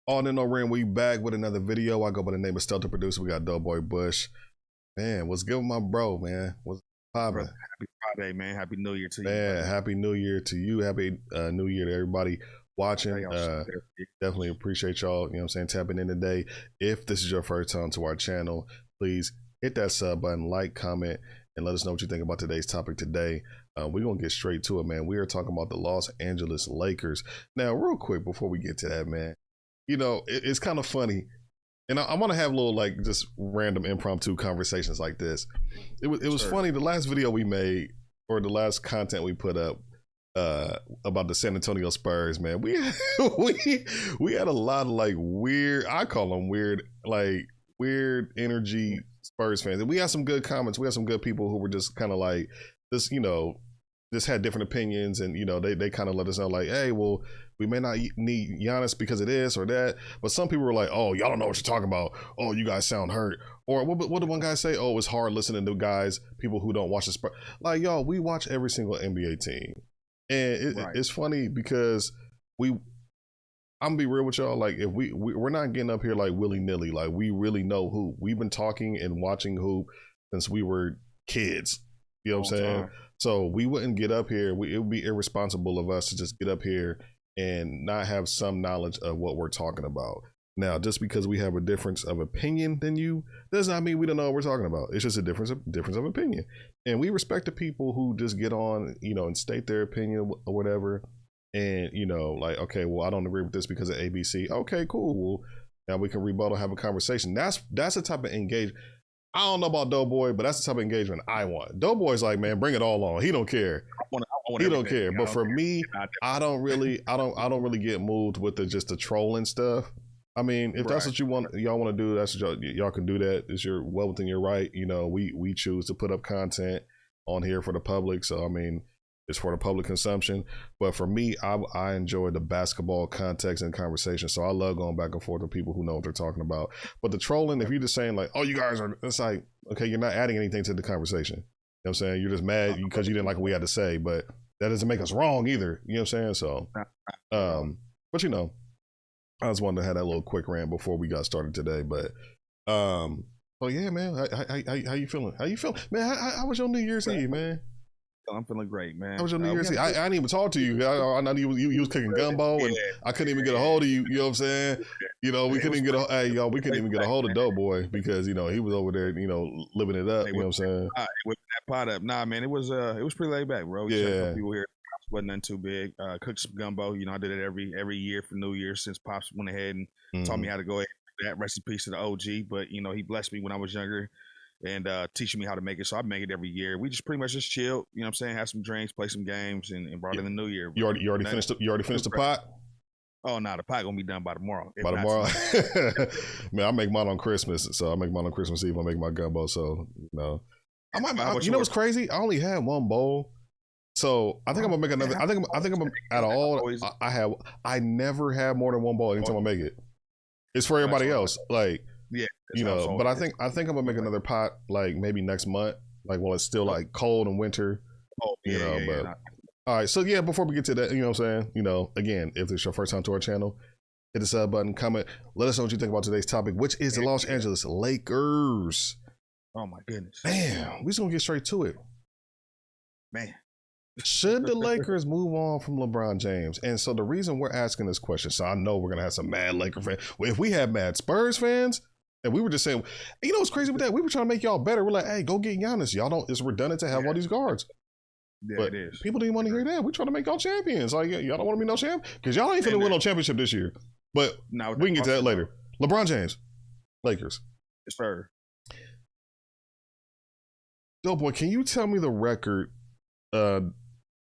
On in no ring, we back with another video. I go by the name of Stelter Producer. We got Doughboy Bush. Man, what's good with my bro, man? What's poppin'? Happy Friday, man. Happy New Year to you. Man, happy New Year to you. Happy New Year to everybody watching. Definitely appreciate y'all, you know what I'm saying, tapping in today. If this is your first time to our channel, please hit that sub button, like, comment, and let us know what you think about today's topic today. We're going to get straight to it, man. We are talking about the Los Angeles Lakers. Now, real quick, before we get to that, man, you know, it's kind of funny. And I want to have little, like, just random impromptu conversations like this. It was funny. The last video we made, or the last content we put up about the San Antonio Spurs, man, we had a lot of, like, weird, I call them weird, like, weird energy Spurs fans. And we had some good comments. We had some good people who were just kind of like, this, you know, just had different opinions, and, you know, they kind of let us know, like, hey, well, we may not need Giannis because of this or that. But some people were like, oh, y'all don't know what you're talking about. Oh, you guys sound hurt. Or what did one guy say? Oh, it's hard listening to guys, people who don't watch the Spurs. Like, y'all, we watch every single NBA team. And it's funny because I'm gonna be real with y'all. Like, if we're not getting up here like willy-nilly. Like, we really know hoop. We've been talking and watching hoop since we were kids. You know what I'm saying? So we wouldn't get up here. It would be irresponsible of us to just get up here and not have some knowledge of what we're talking about. Now, just because we have a difference of opinion than you does not mean we don't know what we're talking about. It's just a difference of opinion. And we respect the people who just get on, you know, and state their opinion or whatever. And, you know, like, okay, well, I don't agree with this because of ABC. Okay, cool. Well, now we can rebuttal, have a conversation. That's the type of engagement. I don't know about Doughboy, but that's the type of engagement I want. Doughboy's like, man, bring it all on. He don't care. He don't care. But for me, I don't really get moved with just the trolling stuff. I mean, if that's what y'all want to do, that's what y'all can do. That is well within your right. You know, we choose to put up content on here for the public. So I mean, it's for the public consumption. But for me, I enjoy the basketball context and conversation. So I love going back and forth with people who know what they're talking about. But the trolling, if you're just saying like, oh, you guys are, it's like, okay, you're not adding anything to the conversation. You know what I'm saying? You're just mad because you didn't like what we had to say. But that doesn't make us wrong either. You know what I'm saying? So, but you know, I just wanted to have that little quick rant before we got started today. But, oh yeah, man, how you feeling? How you feeling, man? How was your New Year's Eve, man? I'm feeling great, man. How was your New Year's Eve? I didn't even talk to you. I know you was cooking gumbo, and I couldn't even get a hold of you. You know what I'm saying? You know, we couldn't even get a hold of Doughboy because, you know, he was over there, you know, living it up. You know what I'm saying? Whipping that pot up. Nah, man, it was pretty laid back, bro. Yeah. People here wasn't nothing too big. Cooked some gumbo. You know, I did it every year for New Year since Pops went ahead and taught me how to go ahead and do that. Rest in peace to the OG. But, you know, he blessed me when I was younger and teaching me how to make it. So I make it every year. We just pretty much just chilled, you know what I'm saying, have some drinks, play some games, and brought in the new year. You already finished the pot? Oh no, the pot gonna be done by tomorrow. By tomorrow? Man, I make mine on Christmas. So I make mine on Christmas Eve. I make my gumbo. So, you know. You know what's crazy? I only had one bowl. So I think I'm gonna make another. I think I'm out of all I never have more than one bowl anytime I make it. It's for everybody else. Like, yeah, you know, but I think I'm gonna make another pot like maybe next month, like while it's still like cold and winter. Oh, yeah, you know, but all right. So yeah, before we get to that, you know what I'm saying? You know, again, if it's your first time to our channel, hit the sub button, comment, let us know what you think about today's topic, which is the Los Angeles Lakers. Oh my goodness. Man, we just gonna get straight to it. Man. Should the Lakers move on from LeBron James? And so the reason we're asking this question, so I know we're gonna have some mad Laker fans. Well, if we have mad Spurs fans, and we were just saying, you know what's crazy with that? We were trying to make y'all better. We're like, hey, go get Giannis. Y'all don't. It's redundant to have all these guards. Yeah, but it is. People didn't want to hear that. We trying to make y'all champions. Like, y'all don't want to be no champ because y'all ain't finna win no championship this year. But we can get to that later. LeBron James, Lakers. Yes, sir. Doughboy, can you tell me the record the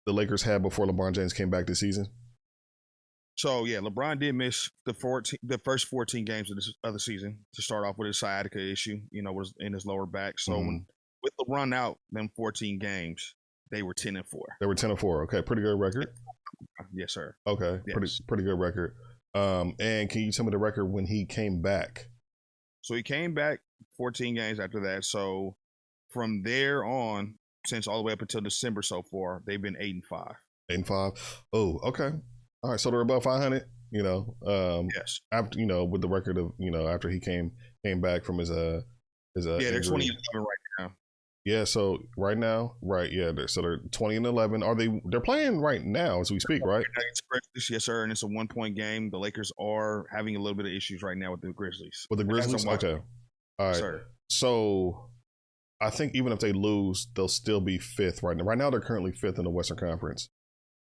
Lakers had before LeBron James came back this season? So yeah, LeBron did miss the first 14 games of the season to start off with his sciatica issue. You know, was in his lower back. So with LeBron out, them 14 games, they were 10-4. They were 10-4. Okay, pretty good record. Yes, sir. Okay, yes. Pretty good record. And can you tell me the record when he came back? So he came back 14 games after that. So from there on, since all the way up until December so far, they've been 8-5. 8-5. Oh, okay. All right, so they're above 500. Yes. After with the record of after he came back from his Yeah, they're 20 injury. and 11 right now. Yeah, so right now, right, yeah, they're 20 and 11. They're playing right now as we speak, right? Yes, sir, and it's a 1-point game. The Lakers are having a little bit of issues right now with the Grizzlies. With the Grizzlies, okay, all right. Sir. So I think even if they lose, they'll still be fifth right now. Right now, they're currently fifth in the Western Conference.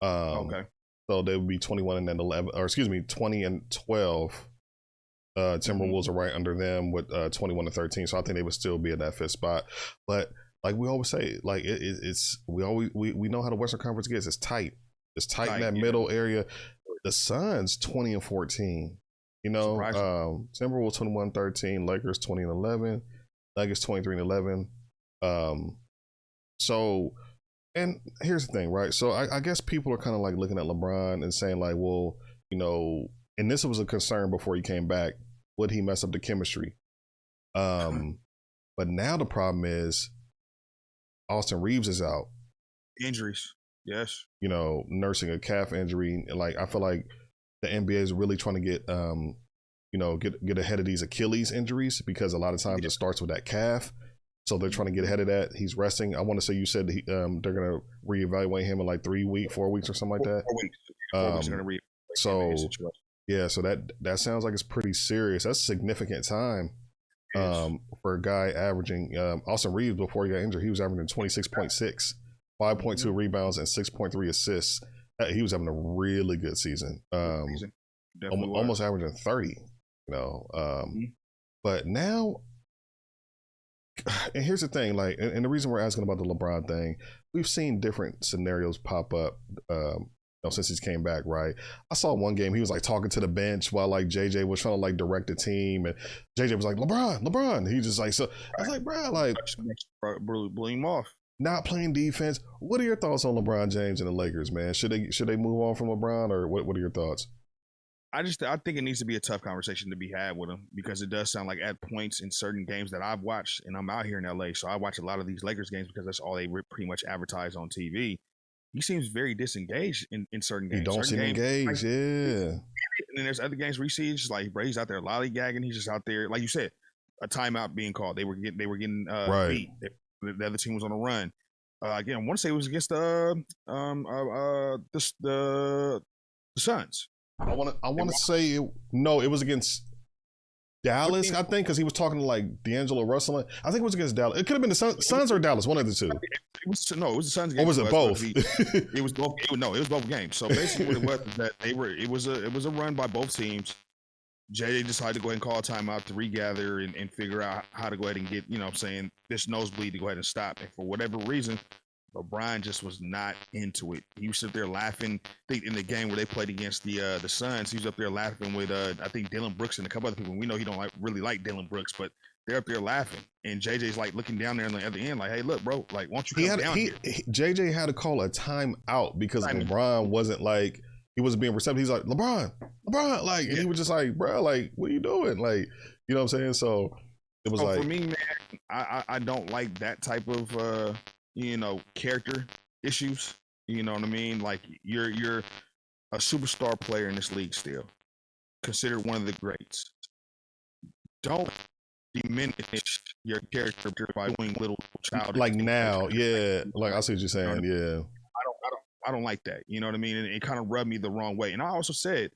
Okay. So they would be 21 and 11, or excuse me, 20 and 12. Timberwolves are right under them with 21 and 13. So I think they would still be at that fifth spot. But like we always say, like we know how the Western Conference gets. It's tight. It's tight in that middle area. The Suns 20 and 14. Timberwolves 21-13, Lakers 20 and 11, Nuggets 23 and 11. So, and here's the thing, right? So I guess people are kind of like looking at LeBron and saying like, well, and this was a concern before he came back. Would he mess up the chemistry? But now the problem is Austin Reeves is out. Injuries. Yes. Nursing a calf injury. Like I feel like the NBA is really trying to get get ahead of these Achilles injuries, because a lot of times it starts with that calf. So they're trying to get ahead of that. He's resting. I want to say you said they're going to reevaluate him in like 4 weeks or something like that. 4 weeks. 4 weeks are going to so yeah, so that sounds like it's pretty serious. That's significant time for a guy averaging. Austin Reeves, before he got injured, he was averaging 26.6, 5.2 rebounds and 6.3 assists. He was having a really good season. Almost averaging 30. But now, and here's the thing, like, and the reason we're asking about the LeBron thing, we've seen different scenarios pop up since he's came back, right? I saw one game he was like talking to the bench while like JJ was trying to like direct the team, and JJ was like, LeBron. He just like, so I was like, bro, like blew him off. Not playing defense. What are your thoughts on LeBron James and the Lakers, man? Should they move on from LeBron, or what are your thoughts? I think it needs to be a tough conversation to be had with him, because it does sound like at points in certain games that I've watched, and I'm out here in LA, so I watch a lot of these Lakers games because that's all they pretty much advertise on TV. He seems very disengaged in certain games. He don't seem engaged, yeah. And then there's other games where you see just like, bro, he's out there lollygagging. He's just out there, like you said, a timeout being called. They were getting right. beat. The other team was on a run. Again, I want to say it was against the Suns. I want to say it was against Dallas, I think, because he was talking to like D'Angelo Russell. I think it was against Dallas. It could have been the Suns or Dallas, one of the two. It was the Suns game. Or was it both? It was both. It was both games. So basically, what it was that it was a run by both teams. JJ decided to go ahead and call a timeout to regather and figure out how to go ahead and get this nosebleed to go ahead and stop. And for whatever reason, LeBron just was not into it. He was up there laughing. I think in the game where they played against the Suns, he was up there laughing with I think Dylan Brooks and a couple other people. We know he don't really like Dylan Brooks, but they're up there laughing. And JJ's like looking down there on the other end, like, "Hey, look, bro, like, why don't you come down here?" JJ had to call a timeout because LeBron wasn't like, he wasn't being receptive. He's like, LeBron, like, and he was just like, bro, like, what are you doing? Like, you know what I'm saying? So it was like, for me, man, I don't like that type of character issues. You know what I mean? Like, you're a superstar player in this league still, considered one of the greats. Don't diminish your character by doing little childish like now, yeah. Like I see what you're saying, yeah. I don't like that. You know what I mean? And it kind of rubbed me the wrong way. And I also said,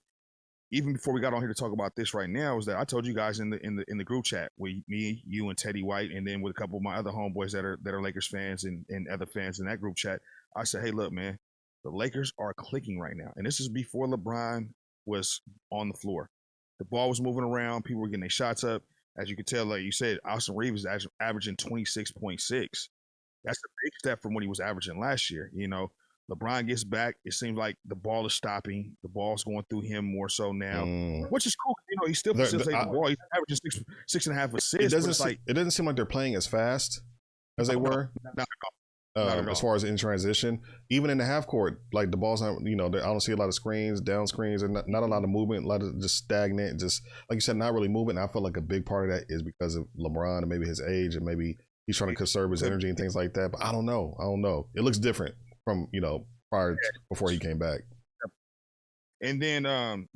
even before we got on here to talk about this right now, is that I told you guys in the group chat with me, you, and Teddy White, and then with a couple of my other homeboys that are Lakers fans and other fans in that group chat, I said, hey, look, man, the Lakers are clicking right now. And this is before LeBron was on the floor. The ball was moving around. People were getting their shots up. As you can tell, like you said, Austin Reeves is averaging 26.6. That's a big step from what he was averaging last year. LeBron gets back. It seems like the ball is stopping. The ball's going through him more so now, which is cool. He still facilitates the ball. He's averaging 6.5 assists. It doesn't seem like they're playing as fast as they were. Not at all. As far as in transition, even in the half court, like the ball's not, I don't see a lot of screens, down screens, and not a lot of movement, a lot of just stagnant, just like you said, not really moving. I feel like a big part of that is because of LeBron and maybe his age, and maybe he's trying to conserve his energy and things like that. But I don't know. It looks different from, prior before he came back. And then, and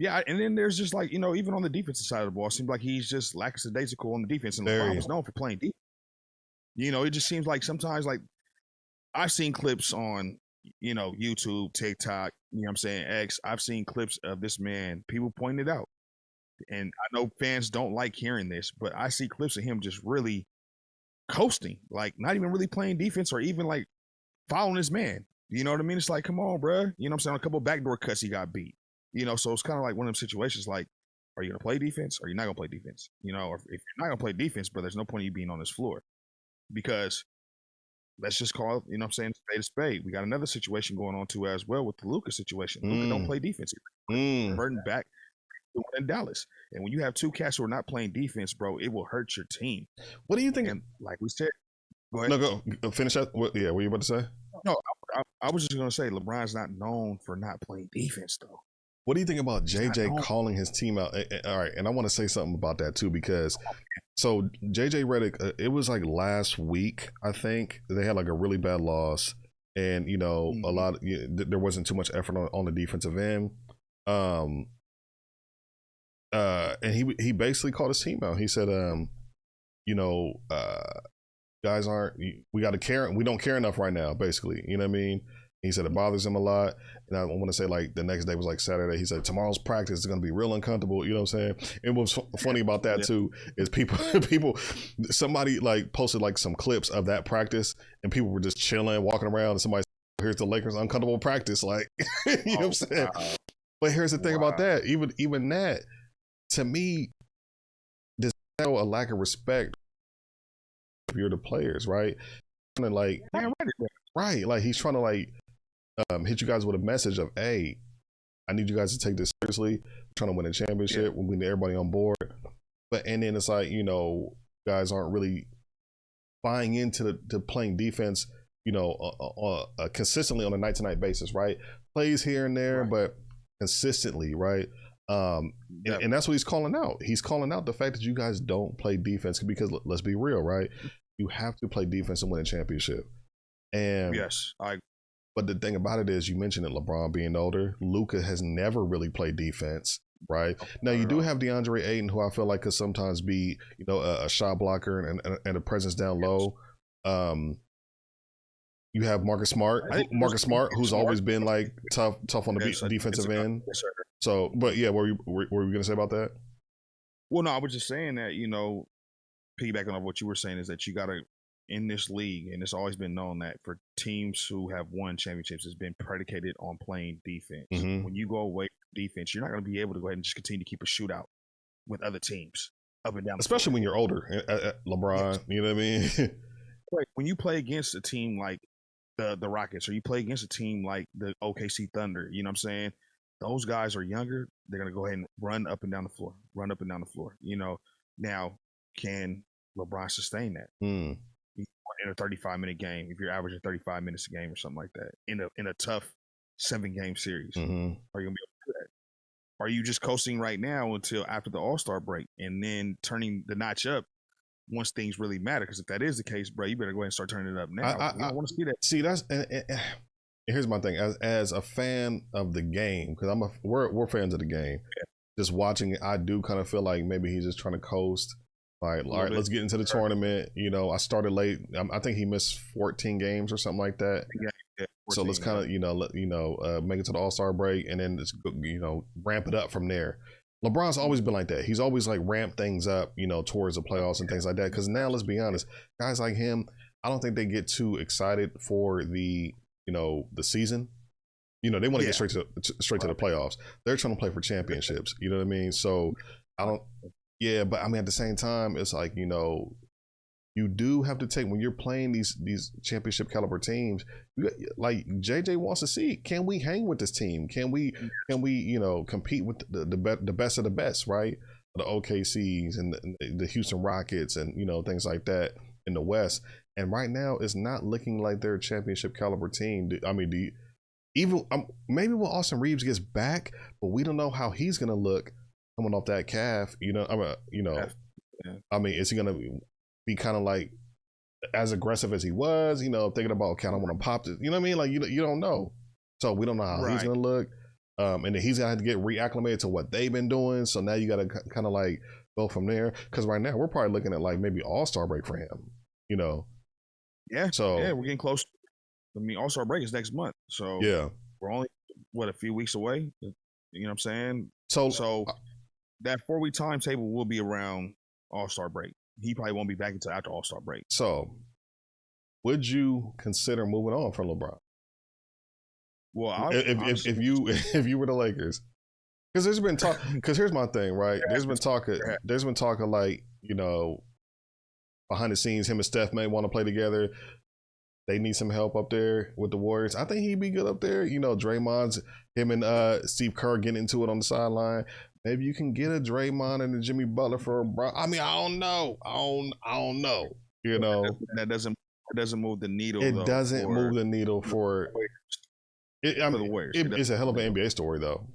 then there's just like, even on the defensive side of the ball, it seems like he's just lackadaisical on the defense. And LeBron was known for playing defense. It just seems like sometimes, like, I've seen clips on, YouTube, TikTok, I'm saying, X. I've seen clips of this man, people pointing it out. And I know fans don't like hearing this, but I see clips of him just really coasting, like not even really playing defense or even like following his man. You know what I mean? It's like, come on, bro. You know what I'm saying? A couple backdoor cuts he got beat. So it's kind of like one of them situations like, are you going to play defense or are you not going to play defense? Or if you're not going to play defense, bro, there's no point in you being on this floor. Because let's just call, spade a spade. We got another situation going on too as well with the Luka situation. Luka don't play defense. Burton back in Dallas. And when you have two cats who are not playing defense, bro, it will hurt your team. What do you think? And like we said, go ahead. No, go finish that. What were you about to say? No, I was just going to say LeBron's not known for not playing defense, though. What do you think about JJ calling his team out? All right, and I want to say something about that too, because so JJ Redick, it was like last week, I think they had like a really bad loss, and a lot there wasn't too much effort on the defensive end. And he basically called his team out. He said, guys we got to care. We don't care enough right now, basically. You know what I mean? He said it bothers him a lot. And I want to say like the next day was like Saturday. He said tomorrow's practice is going to be real uncomfortable. You know what I'm saying? And what's funny about that too is somebody like posted like some clips of that practice and people were just chilling, walking around, and somebody said, here's the Lakers' uncomfortable practice. Like, you know what I'm saying? Wow. But here's the thing about that. Even that, to me, does show a lack of respect if you're the players, right? And like, right, like he's trying to like hit you guys with a message of, hey, I need you guys to take this seriously. I'm trying to win a championship. We need everybody on board. And then it's like, guys aren't really buying into the playing defense, consistently on a night-to-night basis, right? Plays here and there, but consistently, right? And that's what he's calling out. He's calling out the fact that you guys don't play defense because let's be real, right? You have to play defense and win a championship. And yes, but the thing about it is, you mentioned it, LeBron being older. Luka has never really played defense, right? Now you do have DeAndre Ayton, who I feel like could sometimes be, a shot blocker and a presence down low. You have Marcus Smart, who's always been like tough on the defensive end. Yes, sir. So, but yeah, what were you gonna say about that? Well, no, I was just saying that, piggybacking on what you were saying is that you gotta, in this league, and it's always been known that for teams who have won championships, it's been predicated on playing defense. Mm-hmm. When you go away from defense, you're not going to be able to go ahead and just continue to keep a shootout with other teams up and down. Especially when you're older, LeBron. Yes. You know what I mean? Like when you play against a team like the Rockets, or you play against a team like the OKC Thunder, you know what I'm saying? Those guys are younger. They're going to go ahead and run up and down the floor. Now, can LeBron sustain that? In a 35-minute game, if you're averaging 35 minutes a game or something like that, in a tough 7-game series, are you gonna be able to do that? Are you just coasting right now until after the All-Star break and then turning the notch up once things really matter? Because if that is the case, bro, you better go ahead and start turning it up now. I want to see that. See, that's and here's my thing. As a fan of the game, because we're fans of the game. Yeah. Just watching it, I do kind of feel like maybe he's just trying to coast. All right, let's get into the tournament. I started late. I think he missed 14 games or something like that. Yeah, 14, so let's kind of, make it to the All-Star break and then just, ramp it up from there. LeBron's always been like that. He's always like ramped things up, towards the playoffs and things like that. Because now, let's be honest, guys like him, I don't think they get too excited for the season. They want to get straight to the playoffs. They're trying to play for championships. You know what I mean? So I don't. Yeah, but I mean, at the same time, it's like, you do have to take, when you're playing these championship caliber teams, like JJ wants to see, can we hang with this team? Can we compete with the best of the best, right? The OKCs and the Houston Rockets and, things like that in the West. And right now, it's not looking like they're a championship caliber team. I mean, maybe when Austin Reeves gets back, but we don't know how he's going to look coming off that calf, I mean, is he gonna be kind of like as aggressive as he was? Thinking about, okay, I don't want to pop this. You know what I mean? Like you don't know, so we don't know how he's gonna look. And then he's gonna have to get reacclimated to what they've been doing. So now you got to kind of like go from there. Because right now we're probably looking at like maybe All-Star break for him. You know. Yeah. So yeah, we're getting close. I mean, All-Star break is next month. So yeah, we're only a few weeks away. You know what I'm saying? So that 4-week timetable will be around All-Star break. He probably won't be back until after All-Star break. So would you consider moving on from LeBron? Well, if you were the Lakers, because there's been talk. Because here's my thing, right? There's been talk of like, you know, behind the scenes, him and Steph may want to play together. They need some help up there with the Warriors. I think he'd be good up there. You know, Draymond's him and Steve Kerr getting into it on the sideline. Maybe you can get a Draymond and a Jimmy Butler for a Bron. I mean, I don't know. I don't know. You know, that doesn't move the needle. It doesn't move the needle for. For the Warriors. It's a hell of an NBA story, though.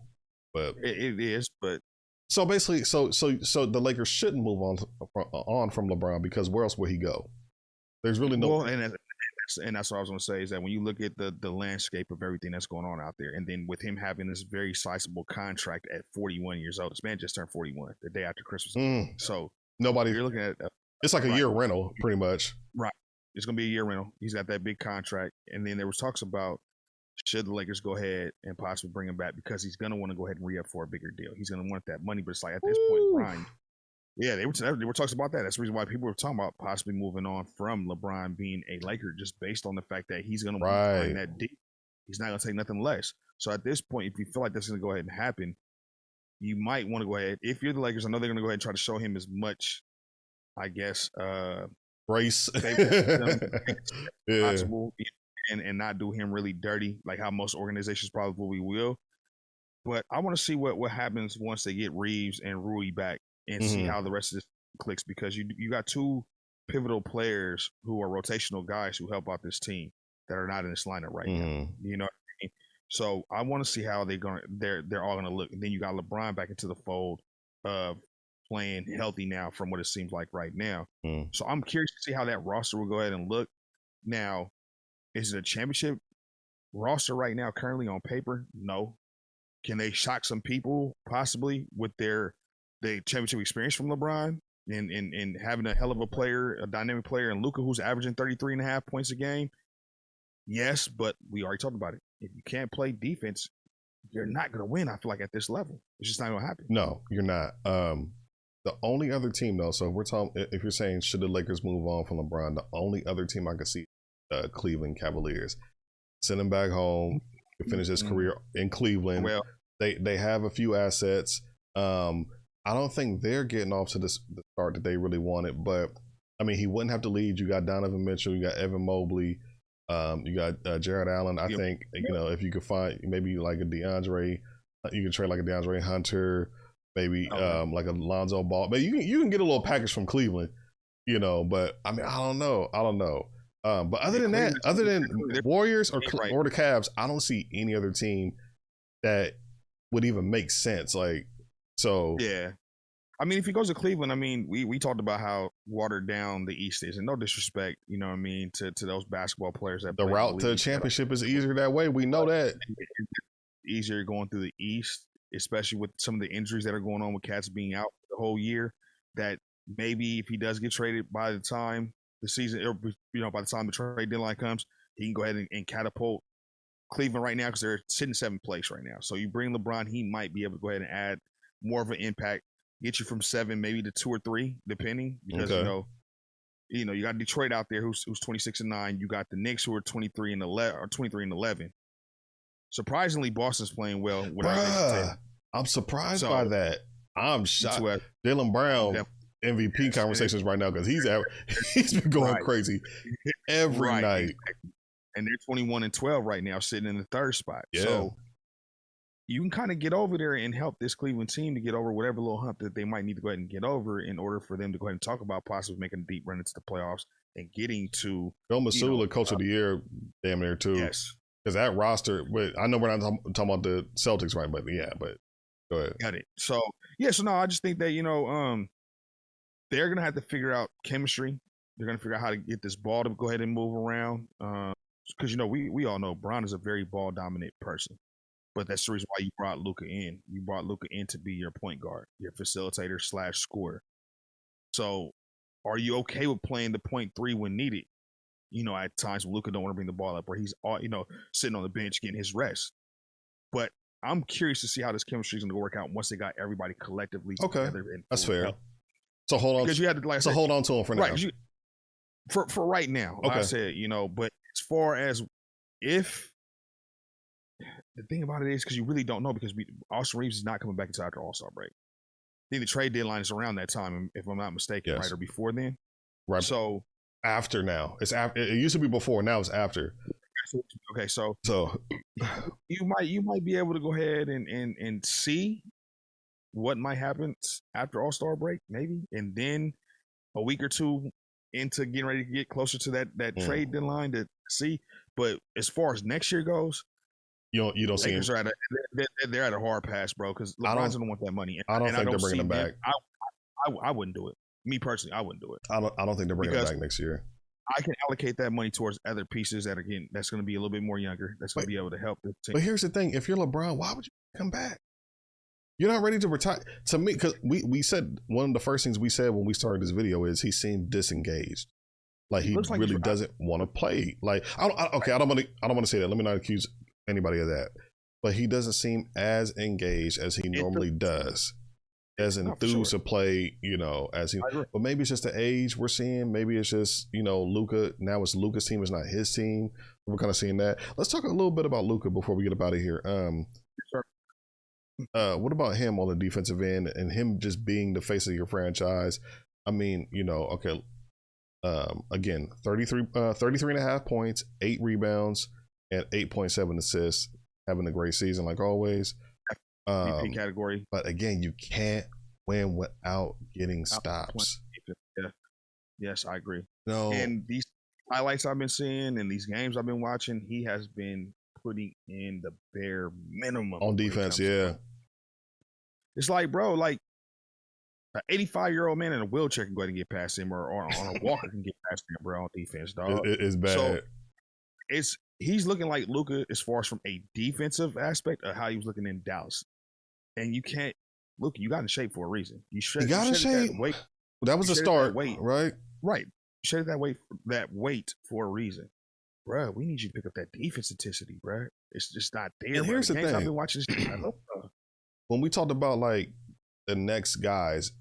But it is. But so basically, so the Lakers shouldn't move on from LeBron, because where else would he go? There's really no. Well, and that's what I was going to say, is that when you look at the landscape of everything that's going on out there, and then with him having this very sizable contract at 41 years old, this man just turned 41 the day after Christmas. So you're looking at it's like a year rental, pretty much. Right. It's going to be a year rental. He's got that big contract, and then there was talks about, should the Lakers go ahead and possibly bring him back, because he's going to want to go ahead and re-up for a bigger deal. He's going to want that money, but it's like at this point, Brian, yeah, they were talking about that. That's the reason why people were talking about possibly moving on from LeBron being a Laker, just based on the fact that he's going to want to bring that deal. He's not going to take nothing less. So at this point, if you feel like that's going to go ahead and happen, you might want to go ahead. If you're the Lakers, I know they're going to go ahead and try to show him as much, I guess, grace possible. And not do him really dirty, like how most organizations probably will. But I want to see what happens once they get Reeves and Rui back, and see how the rest of this clicks, because you got two pivotal players who are rotational guys who help out this team that are not in this lineup right now. You know what I mean? So I want to see how they're all gonna look. And then you got LeBron back into the fold of playing healthy now, from what it seems like right now. So I'm curious to see how that roster will go ahead and look. Now, is it a championship roster right now, currently on paper? No. Can they shock some people possibly with the championship experience from LeBron and having a hell of a player, a dynamic player, and Luka, who's averaging 33.5 points a game? Yes, but we already talked about it. If you can't play defense, you're not going to win, I feel like, at this level. It's just not going to happen. No, you're not. The only other team, though, so if you're saying, should the Lakers move on from LeBron, the only other team I could see, Cleveland Cavaliers. Send him back home, finish his career in Cleveland. Well, they have a few assets. I don't think they're getting off to the start that they really wanted, but I mean, he wouldn't have to lead. You got Donovan Mitchell, you got Evan Mobley, you got Jared Allen. I think, you know, if you could find maybe like a DeAndre, you can trade like a DeAndre Hunter, maybe like a Lonzo Ball. But you can get a little package from Cleveland, you know. But I mean, I don't know. But other than that, other than Warriors or the Cavs, I don't see any other team that would even make sense. Like, so yeah. I mean, if he goes to Cleveland, I mean, we talked about how watered down the East is, and no disrespect, you know what I mean, to those basketball players that the route to the championship is easier that way. We know that. Easier going through the East, especially with some of the injuries that are going on with cats being out the whole year. That maybe if he does get traded by the time the season, or, you know, by the time the trade deadline comes, he can go ahead and catapult Cleveland right now, because they're sitting 7th place right now. So you bring LeBron, he might be able to go ahead and add more of an impact, get you from 7 maybe to 2 or 3, depending, because you know you got Detroit out there who's 26-9. You got the Knicks who are 23-11. Surprisingly, Boston's playing well without. I'm surprised by that. I'm shocked. Jaylen Brown MVP conversations right now, because he's been going crazy every night. And they're 21-12 right now, sitting in the 3rd spot. Yeah. So you can kind of get over there and help this Cleveland team to get over whatever little hump that they might need to go ahead and get over, in order for them to go ahead and talk about possibly making a deep run into the playoffs and getting to Bill Masula, Coach of the Year, damn near too. Yes. Because that roster, I know we're not talking about the Celtics, right? But yeah, but go ahead. Got it. So no, I just think that, you know, they're gonna have to figure out chemistry. They're gonna figure out how to get this ball to go ahead and move around. Because you know, we all know Bron is a very ball dominant person. But that's the reason why you brought Luka in. You brought Luka in to be your point guard, your facilitator / scorer. So, are you okay with playing the point 3 when needed? At times when Luka don't want to bring the ball up, or he's sitting on the bench getting his rest. But I'm curious to see how this chemistry is going to work out once they got everybody collectively together. That's fair. So hold on, because you had to hold on to him for now. Right, for right now. Like I said, but as far as if the thing about it is, because you really don't know, because Austin Reeves is not coming back until after All-Star break. I think the trade deadline is around that time, if I'm not mistaken, right, or before then. Right. So after now, it's after. It used to be before. Now it's after. Okay, so you might be able to go ahead and see what might happen after All-Star break, maybe, and then a week or two into getting ready to get closer to that trade deadline to see. But as far as next year goes, you don't see him. They're at a hard pass, bro, because LeBron doesn't want that money. I don't think they're bringing him back. I wouldn't do it. Me personally, I wouldn't do it. I don't think they're bringing him back next year. I can allocate that money towards other pieces that's going to be a little bit more younger. That's going to be able to help the team. But here's the thing: if you're LeBron, why would you come back? You're not ready to retire. To me, because we said one of the first things we said when we started this video is he seemed disengaged, like he really doesn't want to play. Like I don't want to say that. Let me not accuse anybody of that. But he doesn't seem as engaged as he normally does. As enthused to play, as he. But maybe it's just the age we're seeing. Maybe it's just Luka. Now it's Luka's team. It's not his team. We're kind of seeing that. Let's talk a little bit about Luka before we get up out of here. What about him on the defensive end and him just being the face of your franchise? I mean, okay. Again, 33.5 points, 8 rebounds, and 8.7 assists. Having a great season like always. MVP category. But again, you can't win without getting stops. Yeah. Yes, I agree. No. And these highlights I've been seeing and these games I've been watching, he has been putting in the bare minimum on defense. Yeah. It's like, bro, like an 85-year-old man in a wheelchair can go ahead and get past him, or on a walker can get past him, bro, on defense, dog. It's bad. So he's looking like Luka as far as from a defensive aspect of how he was looking in Dallas. And you can't, Luka, you got in shape for a reason. You got in shape. That was a start, right? Right. You shedded that weight for a reason. Bro, we need you to pick up that defense intensity, bro. It's just not there. And here's the thing. I've been watching this. When we talked about like the next guys,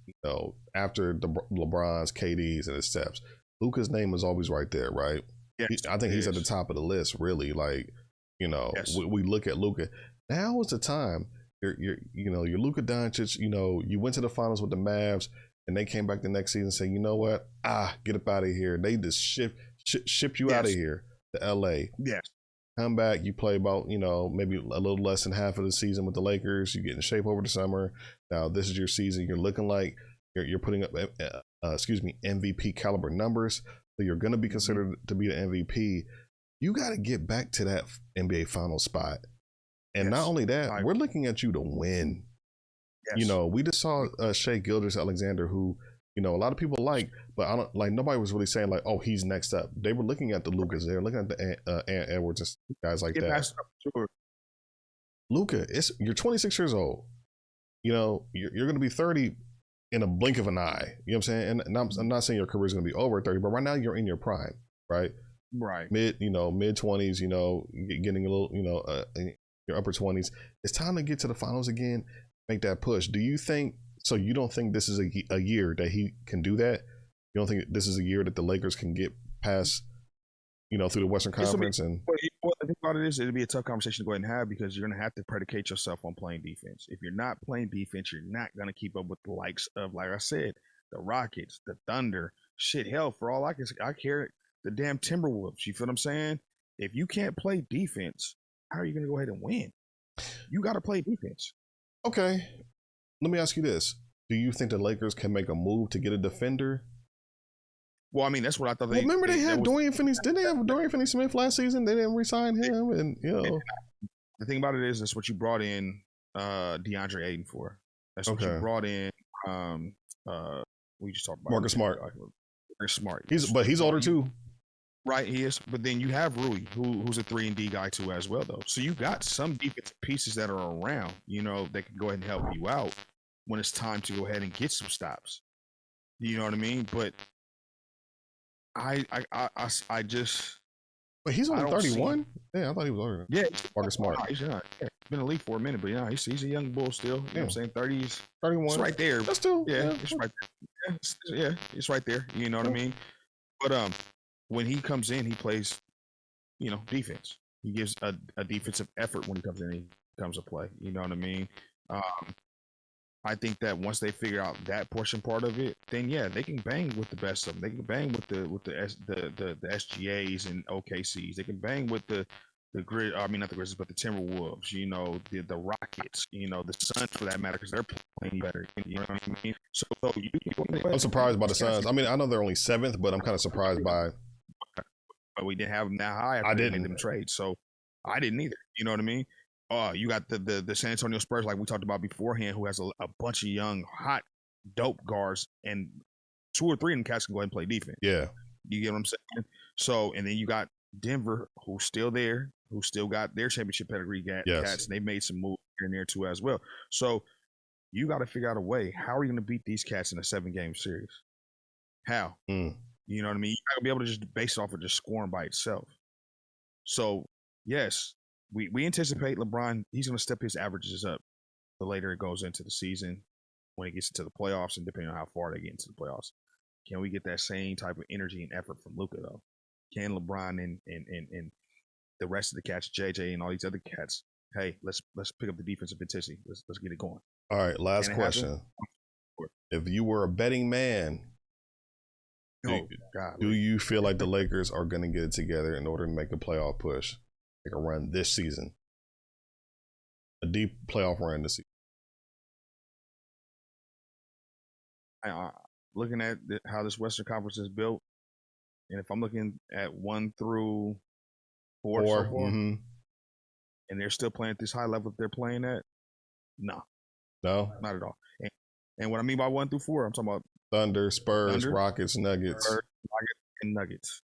after the LeBrons, KDs, and the Stephs, Luka's name is always right there, right? Yes, I think he's at the top of the list, really. Like, yes. we look at Luka. Now is the time. You're Luka Doncic. You went to the finals with the Mavs, and they came back the next season and said, you know what? Get up out of here. They just ship you out of here to LA. Yes. Come back. You play about maybe a little less than half of the season with the Lakers. You get in shape over the summer. Now this is your season. You're looking like you're putting up MVP caliber numbers. So you're going to be considered to be the MVP. You got to get back to that NBA final spot. And not only that, we're looking at you to win. Yes. We just saw Shai Gilgeous-Alexander, who, a lot of people like, but I don't like. Nobody was really saying like, oh, he's next up. They were looking at the Lukas. They were looking at the Ant Edwards and guys like that. Sure. Luka, you're 26 years old. You're going to be 30 in a blink of an eye. You know what I'm saying? And I'm not saying your career is going to be over at 30, but right now you're in your prime, right? Right. Mid 20s. Getting a little, your upper 20s. It's time to get to the finals again. Make that push. Do you think? So you don't think this is a year that he can do that? You don't think this is a year that the Lakers can get past, through the Western Conference? And the thing about it is, it'll be a tough conversation to go ahead and have, because you're going to have to predicate yourself on playing defense. If you're not playing defense, you're not going to keep up with the likes of, like I said, the Rockets, the Thunder, hell, for all I care, the damn Timberwolves. You feel what I'm saying? If you can't play defense, how are you going to go ahead and win? You got to play defense. Okay. Let me ask you this. Do you think the Lakers can make a move to get a defender? Well, I mean, that's what I thought. Remember they had Dorian Finney. Didn't they have Dorian Finney-Smith last season? They didn't re-sign him, and the thing about it is, that's what you brought in DeAndre Ayton for. That's what you brought in. We just talked about Marcus Smart. Marcus Smart. He's older too. Right, he is. But then you have Rui, who's a 3-and-D guy too as well, though. So you got some defensive pieces that are around, that can go ahead and help you out when it's time to go ahead and get some stops. You know what I mean? But I just. But he's only 31. Yeah, I thought he was older. Yeah, Marcus Smart. He's young. Yeah, been in the league for a minute, but yeah, he's a young bull still. You know what I'm saying? 30s, 31. It's right there. That's still it's right there. Yeah, it's right there. You know what I mean? But when he comes in, he plays, defense. He gives a defensive effort when he comes in. He comes to play. You know what I mean? I think that once they figure out that part of it, then yeah, they can bang with the best of them. They can bang with the SGAs and OKCs. They can bang with the grid. I mean, not the Grizzlies, but the Timberwolves. The Rockets. The Suns for that matter, because they're playing better. You know what I mean? So I'm surprised by the Suns. I mean, I know they're only 7th, but I'm kind of surprised by. But we didn't have them that high. I didn't make them trade, so I didn't either. You know what I mean? You got the San Antonio Spurs, like we talked about beforehand, who has a bunch of young, hot, dope guards, and 2 or 3 of them cats can go ahead and play defense. Yeah. You get what I'm saying? So, and then you got Denver, who's still there, who still got their championship pedigree cats, and they made some moves here and there too as well. So, you got to figure out a way. How are you going to beat these cats in a 7-game series? How? You know what I mean? You're not going to be able to just base it off of just scoring by itself. So, yes. We anticipate LeBron, he's going to step his averages up the later it goes into the season, when it gets into the playoffs, and depending on how far they get into the playoffs. Can we get that same type of energy and effort from Luka, though? Can LeBron and the rest of the cats, JJ and all these other cats, hey, let's pick up the defensive intensity. Let's get it going. All right, last question. If you were a betting man, do you feel like the Lakers are going to get it together in order to make a playoff push? Make a run this season, a deep playoff run this season. Looking at how this Western Conference is built, and if I'm looking at 1 through 4 so far, and they're still playing at this high level that they're playing at, no, not at all. And what I mean by 1 through 4, I'm talking about Thunder, Spurs, Rockets, Nuggets, and Nuggets.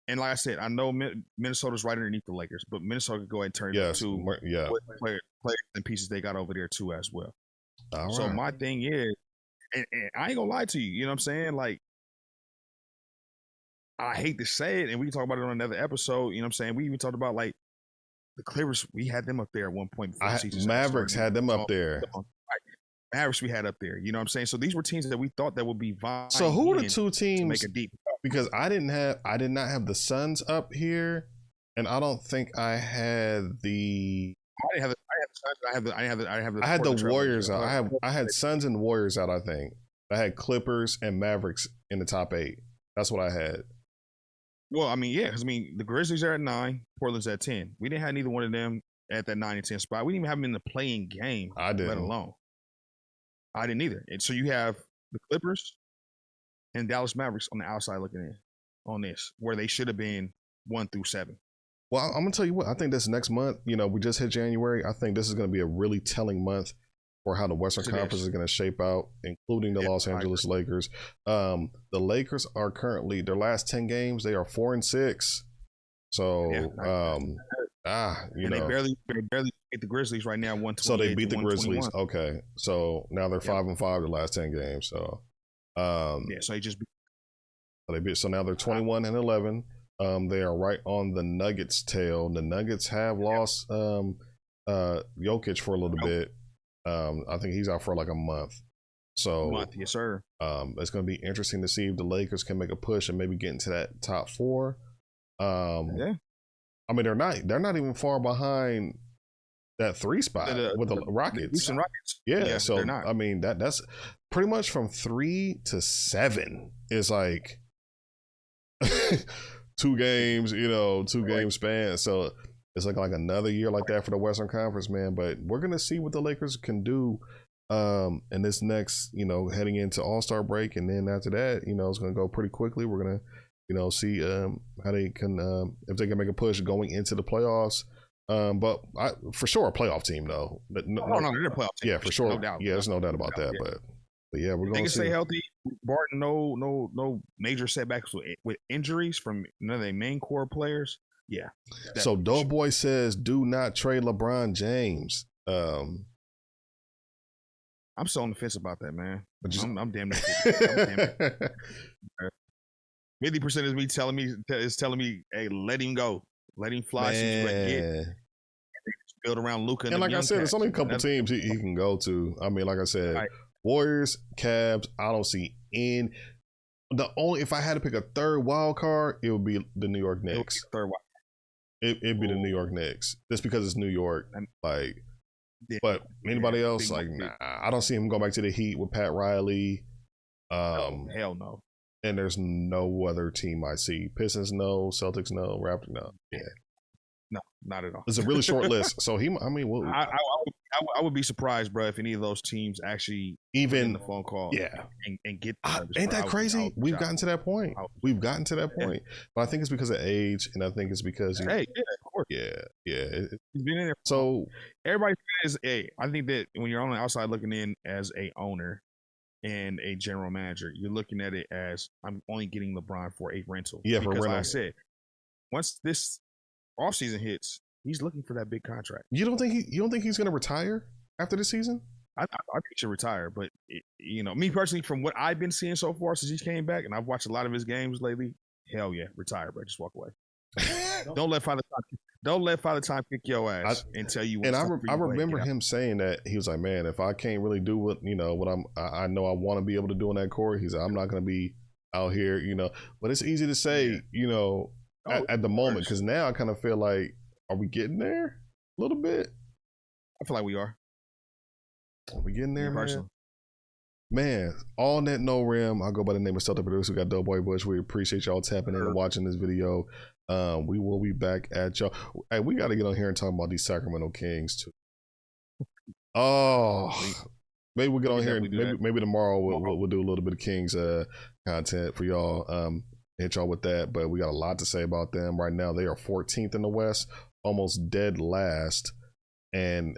And like I said, I know Minnesota's right underneath the Lakers, but Minnesota could go ahead and turn into players and pieces they got over there too as well. So my thing is, and I ain't gonna lie to you, you know what I'm saying? Like, I hate to say it, and we can talk about it on another episode, you know what I'm saying? We even talked about, like, the Clippers, we had them up there at one point. Mavericks had them up there. Mavericks we had up there, you know what I'm saying? So these were teams that we thought that would be vying. So who were the 2 teams to make a deep? Because I did not have the Suns up here, and I don't think I had the. I had the Warriors out. I had Suns and Warriors out. I think I had Clippers and Mavericks in the top 8. That's what I had. Well, I mean, yeah, because the Grizzlies are at 9, Portland's at 10. We didn't have neither one of them at that 9 and 10 spot. We didn't even have them in the playing game. I didn't. Let alone. I didn't either. And so you have the Clippers and Dallas Mavericks on the outside looking in on this, where they should have been 1 through 7. Well, I'm gonna tell you what. I think this next month, we just hit January. I think this is gonna be a really telling month for how the Western Conference is gonna shape out, including the Los Angeles Lakers. The Lakers are currently their last 10 games. They are 4-6. So, they barely beat the Grizzlies right now. 128. So they beat the Grizzlies. Okay, so now they're 5-5 the last 10 games. So. So they just so now they're 21-11. They are right on the Nuggets' tail. The Nuggets have lost Jokic for a little bit. I think he's out for like a month. So yes, sir. It's going to be interesting to see if the Lakers can make a push and maybe get into that top 4. I mean, they're not even far behind that 3 spot with the Rockets. The Rockets. Yeah, so they're not. I mean, that's pretty much from 3 to 7 is like 2 games, 2 game span. So it's like another year like that for the Western Conference, man. But we're gonna see what the Lakers can do in this next, heading into All-Star break, and then after that, it's gonna go pretty quickly. We're gonna see how they can if they can make a push going into the playoffs. But for sure a playoff team though. But they're a playoff team. Yeah, for sure. No doubt. Yeah, there's no doubt about that. But yeah, we're going to stay healthy. Barton, no major setbacks with injuries from none of their main core players. Yeah. So Doughboy says, do not trade LeBron James. I'm so on the fence about that, man. I'm damn near. 50% is me telling me, hey, let him go, let him fly. Build around Luka, and like I said, there's only a couple teams he can go to. I mean, like I said, right. Warriors, Cavs. I don't see in the only. If I had to pick a third wild card, it would be the New York Knicks. Third wild. It'd be the New York Knicks, just because it's New York. Like, but anybody else, like, nah, I don't see him going back to the Heat with Pat Riley. Hell no. And there's no other team I see. Pistons, no. Celtics, no. Raptors, no. Yeah. No, not at all. It's a really short list. So I would be surprised, bro, if any of those teams actually even the phone call, and get. Ain't that crazy? We've gotten to that point. But I think it's because of age, and I think it's because of course, He's been in there. So everybody says, hey, I think that when you're on the outside looking in as a owner and a general manager, you're looking at it as I'm only getting LeBron for a rental. Yeah, for rental. Like I said, once this offseason hits, he's looking for that big contract. You don't think he's going to retire after this season? I think he should retire, but me personally, from what I've been seeing so far since he came back, and I've watched a lot of his games lately, hell yeah, retire, bro. Just walk away. Don't let Father Time kick your ass and tell you. And I remember him saying that he was like, man, if I can't really do what I know I want to be able to do on that court, he's like, I'm not going to be out here, But it's easy to say, at the moment, because now I kind of feel like, are we getting there a little bit? I feel like we are. Are we getting there, man? All net, no rim. I'll go by the name of Celtic Producer. We got Doughboy Bush. We appreciate y'all tapping in and watching this video. We will be back at y'all. Hey, we got to get on here and talk about these Sacramento Kings too. Oh, maybe we'll get on here and maybe tomorrow we'll do a little bit of Kings content for y'all. Hit y'all with that, but we got a lot to say about them right now. They are 14th in the West, almost dead last. And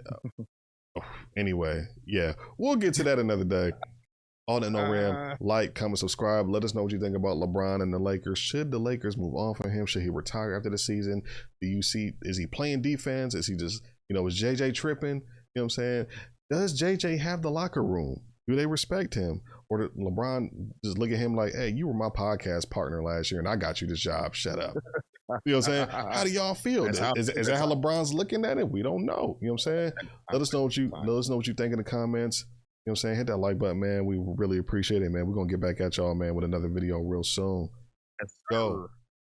anyway, yeah, we'll get to that another day. All that no rim. Like, comment, subscribe. Let us know what you think about LeBron and the Lakers. Should the Lakers move on from him? Should he retire after the season? Do you see? Is he playing defense? Is he just, is JJ tripping? You know what I'm saying? Does JJ have the locker room? Do they respect him? Or did LeBron just look at him like, hey, you were my podcast partner last year and I got you this job. Shut up. You know what I'm saying? How do y'all feel? Is that how LeBron's looking at it? We don't know. You know what I'm saying? Let us know what you think in the comments. You know what I'm saying? Hit that like button, man. We really appreciate it, man. We're going to get back at y'all, man, with another video real soon. Let's go.